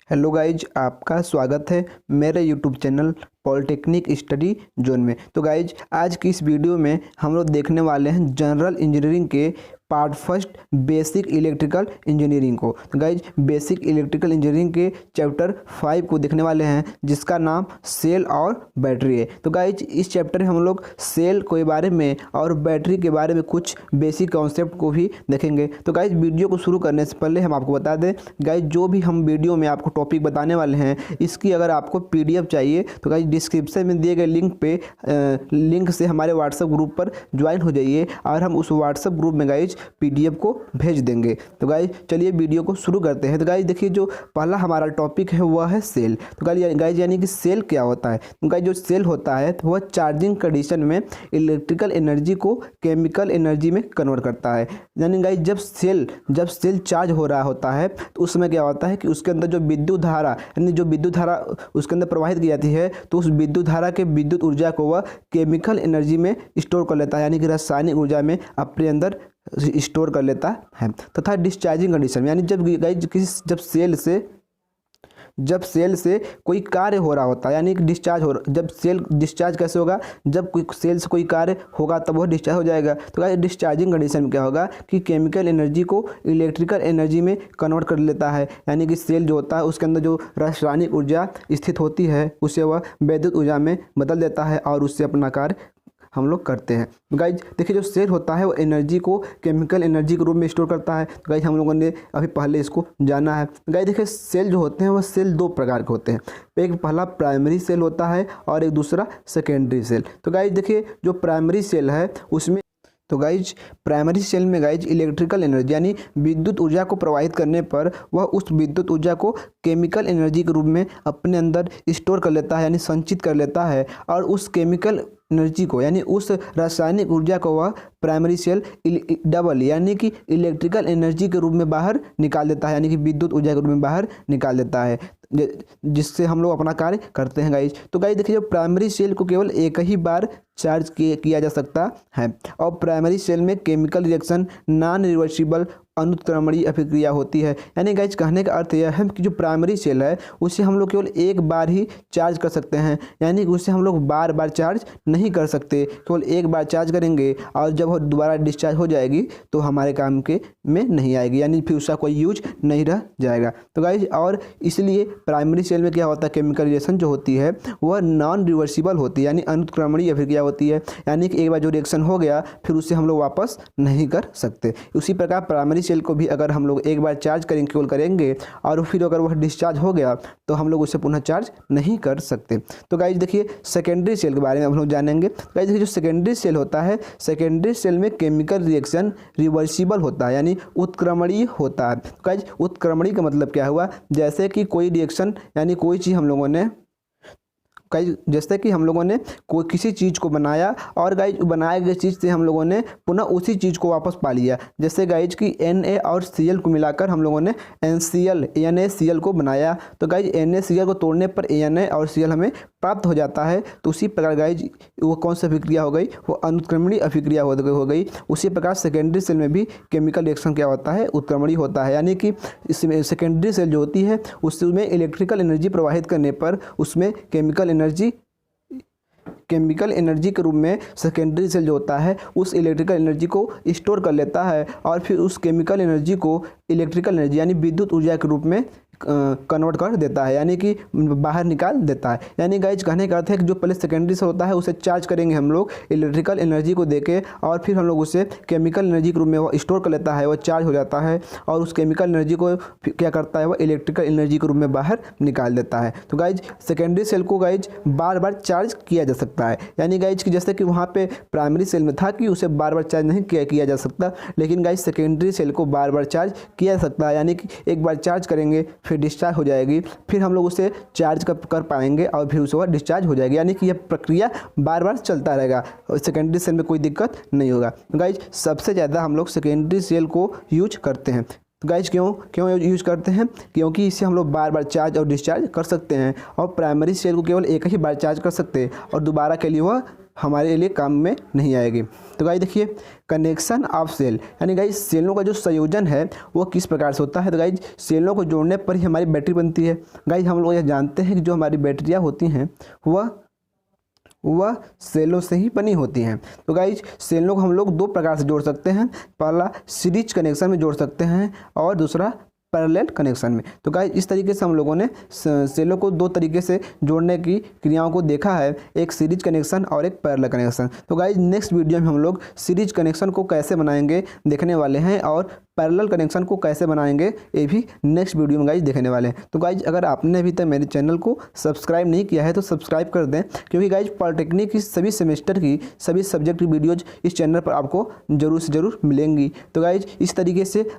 Hello guys, आपका स्वागत है मेरे YouTube channel polytechnic study zone में। तो गाइज आज की इस वीडियो में हम लोग देखने वाले हैं जनरल इंजीनियरिंग के part first basic electrical engineering को। तो गाइज बेसिक इलेक्ट्रिकल इंजीनियरिंग के चैप्टर 5 को देखने वाले हैं, जिसका नाम सेल और बैटरी है। तो गाइज इस चैप्टर में हम लोग सेल के बारे में और बैटरी के बारे में कुछ बेसिक कॉन्सेप्ट को भी देखेंगे। तो गाइज वीडियो को शुरू करने से पहले हम आपको बता दें गाइज, जो भी हम वीडियो में आपको टॉपिक बताने वाले हैं, इसकी अगर आपको PDF चाहिए तो गाइज डिस्क्रिप्शन में दिए गए लिंक से हमारे व्हाट्सएप ग्रुप पर ज्वाइन हो जाइए और हम उस व्हाट्सएप ग्रुप में गाइज PDF को भेज देंगे। तो गाइज चलिए वीडियो को शुरू करते हैं। तो गाइज देखिए, जो पहला हमारा टॉपिक है वह है सेल। तो गाइज यानी कि सेल क्या होता है। तो गाइज जो सेल होता है तो वह चार्जिंग कंडीशन में इलेक्ट्रिकल एनर्जी को केमिकल एनर्जी में कन्वर्ट करता है। यानी गाइज जब सेल चार्ज हो रहा होता है तो उस समय क्या होता है कि उसके अंदर जो विद्युत धारा यानी जो विद्युत धारा उसके अंदर प्रवाहित की जाती है, तो उस विद्युत धारा के विद्युत ऊर्जा को वह केमिकल एनर्जी में स्टोर कर लेता है, यानी कि रासायनिक ऊर्जा में अपने अंदर स्टोर कर लेता है। तथा डिस्चार्जिंग कंडीशन यानी जब सेल से कोई कार्य हो रहा होता है, यानी कि डिस्चार्ज हो रहा, जब सेल डिस्चार्ज कैसे होगा, जब कोई सेल से कोई कार्य होगा तब वह डिस्चार्ज हो जाएगा। तो गाइस डिस्चार्जिंग कंडीशन में क्या होगा कि केमिकल एनर्जी को इलेक्ट्रिकल एनर्जी में कन्वर्ट कर लेता है, यानी कि सेल जो होता है उसके अंदर जो रासायनिक ऊर्जा स्थित होती है उसे वह विद्युत ऊर्जा में बदल देता है और उससे अपना कार्य हम लोग करते हैं। गाइज देखिए, जो सेल होता है वो एनर्जी को केमिकल एनर्जी के रूप में स्टोर करता है। तो गाइज हम लोगों ने अभी पहले इसको जाना है। गाइज देखिए, सेल जो होते हैं वह सेल दो प्रकार के होते हैं। एक पहला प्राइमरी सेल होता है और एक दूसरा सेकेंडरी सेल। तो गाइज देखिए, जो प्राइमरी सेल है उसमें प्राइमरी सेल में गाइज इलेक्ट्रिकल एनर्जी यानी विद्युत ऊर्जा को प्रवाहित करने पर वह उस विद्युत ऊर्जा को केमिकल एनर्जी के रूप में अपने अंदर स्टोर कर लेता है, यानी संचित कर लेता है। और उस केमिकल एनर्जी को यानी उस रासायनिक ऊर्जा को वह प्राइमरी सेल डबल यानी कि इलेक्ट्रिकल एनर्जी के रूप में बाहर निकाल देता है, यानी कि विद्युत ऊर्जा के रूप में बाहर निकाल देता है, जिससे हम लोग अपना कार्य करते हैं गाइज। तो गाइज देखिए, जो प्राइमरी सेल को केवल एक ही बार चार्ज किया जा सकता है और प्राइमरी सेल में केमिकल रिएक्शन नॉन रिवर्सिबल अनुत्क्रमणीय अभिक्रिया होती है। यानी गाइज कहने का अर्थ यह है कि जो प्राइमरी सेल है उसे हम लोग केवल एक बार ही चार्ज कर सकते हैं, यानी कि उसे हम लोग बार बार चार्ज नहीं कर सकते। केवल एक बार चार्ज करेंगे और जब वो दोबारा डिस्चार्ज हो जाएगी तो हमारे काम के में नहीं आएगी, यानी फिर उसका कोई यूज नहीं रह जाएगा। तो गाइज और इसलिए प्राइमरी सेल में क्या होता है, केमिकल रिएक्शन जो होती है वह नॉन रिवर्सिबल होती है, यानी अनुत्क्रमणीय अभिक्रिया होती है, यानी कि एक बार जो रिएक्शन हो गया फिर उसे हम लोग वापस नहीं कर सकते। उसी प्रकार प्राइमरी सेल को भी अगर हम लोग एक बार चार्ज करेंगे और फिर अगर वह डिस्चार्ज हो गया तो हम लोग उसे पुनः चार्ज नहीं कर सकते। तो गाइज देखिए, सेकेंडरी सेल के बारे में हम लोग जानेंगे। गाइज देखिए, जो सेकेंडरी सेल होता है, सेकेंडरी सेल में केमिकल रिएक्शन रिवर्सिबल होता है, यानी उत्क्रमणीय होता है। गाइज उत्क्रमणीय का मतलब क्या हुआ, जैसे कि कोई रिएक्शन यानी कोई चीज़ हम लोगों ने जैसे कि हम लोगों ने कोई किसी चीज़ को बनाया और गाइज बनाए गए चीज़ से हम लोगों ने पुनः उसी चीज़ को वापस पा लिया। जैसे गाइज कि Na और Cl को मिलाकर हम लोगों ने NaCl को बनाया। तो गाइज NaCl को तोड़ने पर Na और Cl हमें प्राप्त हो जाता है। तो उसी प्रकार गाइज वो कौन सी अभिक्रिया हो गई, वो अनुत्क्रमणीय अभिक्रिया हो गई। उसी प्रकार सेकेंडरी सेल में भी केमिकल रिएक्शन क्या होता है, उत्क्रमणीय होता है, यानी कि इसमें सेकेंडरी सेल जो होती है उसमें इलेक्ट्रिकल एनर्जी प्रवाहित करने पर उसमें केमिकल एनर्जी के रूप में सेकेंडरी सेल जो होता है उस इलेक्ट्रिकल एनर्जी को स्टोर कर लेता है और फिर उस केमिकल एनर्जी को इलेक्ट्रिकल एनर्जी यानी विद्युत ऊर्जा के रूप में कन्वर्ट कर देता है, यानी कि बाहर निकाल देता है। यानी गाइज कहने का अर्थ है कि जो पहले सेकेंडरी से होता है उसे चार्ज करेंगे हम लोग इलेक्ट्रिकल एनर्जी को देके और फिर हम लोग उसे केमिकल एनर्जी के रूप में वो स्टोर कर लेता है, वो चार्ज हो जाता है और उस केमिकल एनर्जी को क्या करता है, वह इलेक्ट्रिकल एनर्जी के रूप में बाहर निकाल देता है। तो गाइज सेकेंडरी सेल को गाइज बार बार चार्ज किया जा सकता है, यानी गाइज कि जैसे कि वहाँ पे प्राइमरी सेल में था कि उसे बार बार चार्ज नहीं किया जा सकता, लेकिन गाइज सेकेंडरी सेल को बार बार चार्ज किया जा सकता है, यानी कि एक बार चार्ज करेंगे फिर डिस्चार्ज हो जाएगी, फिर हम लोग उसे चार्ज कर पाएंगे और फिर उसके बाद डिस्चार्ज हो जाएगी, यानी कि यह प्रक्रिया बार बार चलता रहेगा और सेकेंडरी सेल में कोई दिक्कत नहीं होगा। गाइज सबसे ज़्यादा हम लोग सेकेंडरी सेल को यूज करते हैं। तो गाइज क्यों यूज करते हैं, क्योंकि इससे हम लोग बार बार चार्ज और डिस्चार्ज कर सकते हैं और प्राइमरी सेल को केवल एक ही बार चार्ज कर सकते हैं और दोबारा के लिए वह हमारे लिए काम में नहीं आएगी। तो गाइज देखिए, कनेक्शन ऑफ सेल यानी गाइज सेलों का जो संयोजन है वो किस प्रकार से होता है। तो गाइज सेलों को जोड़ने पर ही हमारी बैटरी बनती है। गाइज हम लोग यह जानते हैं कि जो हमारी बैटरियाँ होती हैं वह सेलों से ही बनी होती हैं। तो गाइज सेलों को हम लोग दो प्रकार से जोड़ सकते हैं, पहला सीरीज कनेक्शन में जोड़ सकते हैं और दूसरा पैरेलल कनेक्शन में। तो गाइज इस तरीके से हम लोगों ने सेलों को दो तरीके से जोड़ने की क्रियाओं को देखा है, एक सीरीज कनेक्शन और एक पैरेलल कनेक्शन। तो गाइज नेक्स्ट वीडियो में हम लोग सीरीज कनेक्शन को कैसे बनाएंगे देखने वाले हैं और पैरेलल कनेक्शन को कैसे बनाएंगे ये भी नेक्स्ट वीडियो में गाइज देखने वाले हैं। तो गाइज अगर आपने अभी तक मेरे चैनल को सब्सक्राइब नहीं किया है तो सब्सक्राइब कर दें, क्योंकि गाइज पॉलिटेक्निक की सभी सेमेस्टर की सभी सब्जेक्ट की वीडियोज इस चैनल पर आपको ज़रूर से ज़रूर मिलेंगी। तो गाइज इस तरीके से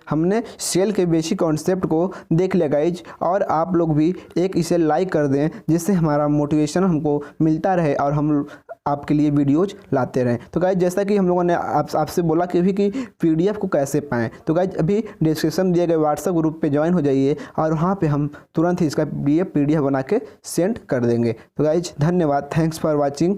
हमने सेल के बेसिक कॉन्सेप्ट को देख लिया गाइज, और आप लोग भी एक इसे लाइक कर दें जिससे हमारा मोटिवेशन हमको मिलता रहे और हम आपके लिए वीडियोज लाते रहें। तो गाइज जैसा कि हम लोगों ने आपसे बोला कि अभी कि पीडीएफ को कैसे पाएँ, तो गाइज अभी डिस्क्रिप्शन दिए गए व्हाट्सएप ग्रुप पे ज्वाइन हो जाइए और वहाँ पे हम तुरंत ही इसका पीडीएफ बना के सेंड कर देंगे। तो गाइज धन्यवाद, थैंक्स फॉर वॉचिंग।